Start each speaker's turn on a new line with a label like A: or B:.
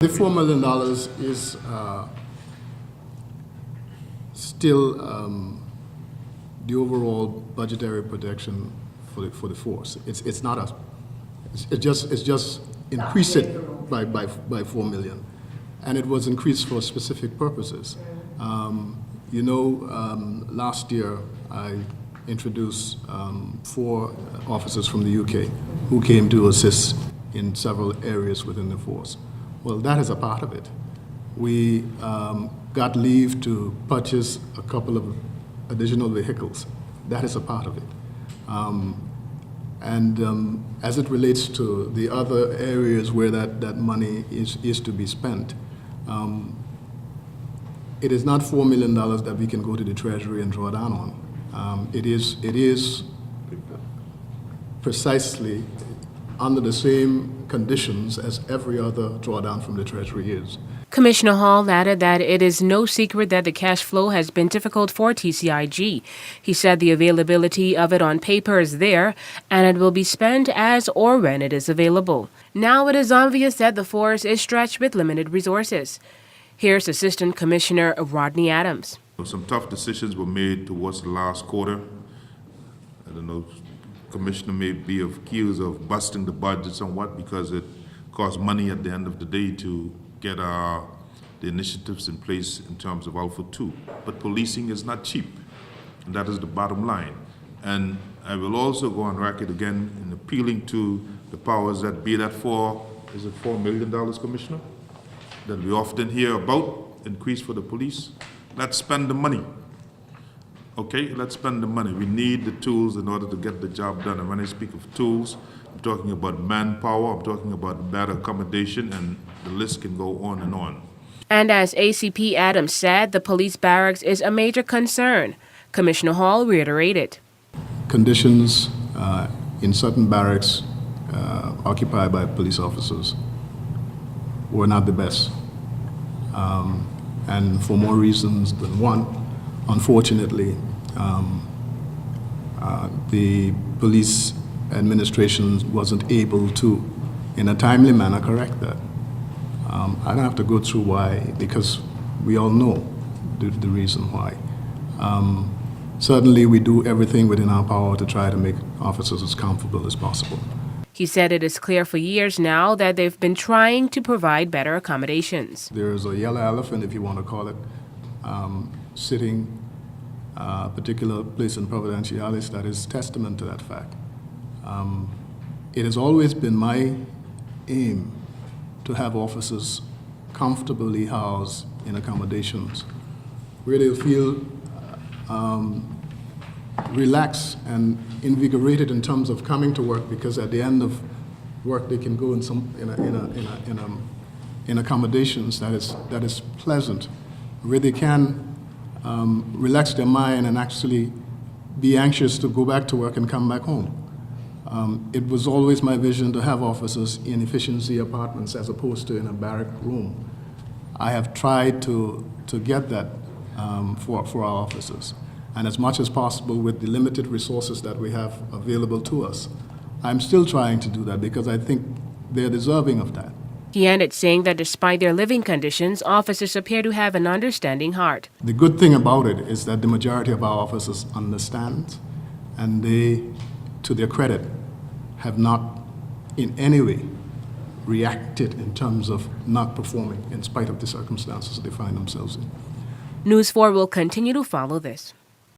A: The $4 million is still the overall budgetary projection for the force. It's not a. It's just increase it by 4 million, and it was increased for specific purposes. Last year I introduced 4 officers from the UK who came to assist in several areas within the force. Well, that is a part of it. We got leave to purchase a couple of additional vehicles. That is a part of it. As it relates to the other areas where that money is to be spent, it is not $4 million that we can go to the Treasury and draw down on. It is precisely under the same conditions as every other drawdown from the Treasury is.
B: Commissioner Hall added that it is no secret that the cash flow has been difficult for TCIG. He said the availability of it on paper is there, and it will be spent as or when it is available. Now it is obvious that the force is stretched with limited resources. Here's Assistant Commissioner Rodney Adams.
C: Some tough decisions were made towards the last quarter. I don't know, Commissioner may be accused of busting the budget somewhat because it costs money at the end of the day to get the initiatives in place in terms of Alpha 2. But policing is not cheap, and that is the bottom line. And I will also go on record again in appealing to the powers that be that is it $4 million, Commissioner, that we often hear about, increase for the police. Let's spend the money. Okay, let's spend the money. We need the tools in order to get the job done. And when I speak of tools, I'm talking about manpower, I'm talking about better accommodation, and the list can go on and on.
B: And as ACP Adams said, the police barracks is a major concern. Commissioner Hall reiterated.
A: Conditions in certain barracks occupied by police officers were not the best. And for more reasons than one, unfortunately, the police administration wasn't able to, in a timely manner, correct that. I don't have to go through why, because we all know the reason why. Certainly, we do everything within our power to try to make officers as comfortable as possible.
B: He said it is clear for years now that they've been trying to provide better accommodations.
A: There is a yellow elephant, if you want to call it, sitting a particular place in Providenciales that is testament to that fact. It has always been my aim to have officers comfortably housed in accommodations where they'll feel relaxed and invigorated in terms of coming to work, because at the end of work they can go in accommodations that is pleasant, where they can relax their mind and actually be anxious to go back to work and come back home. It was always my vision to have officers in efficiency apartments as opposed to in a barrack room. I have tried to get that for our officers. And as much as possible with the limited resources that we have available to us, I'm still trying to do that because I think they're deserving of that.
B: He ended saying that despite their living conditions, officers appear to have an understanding heart.
A: The good thing about it is that the majority of our officers understand, and they, to their credit, have not in any way reacted in terms of not performing in spite of the circumstances they find themselves in.
B: News 4 will continue to follow this.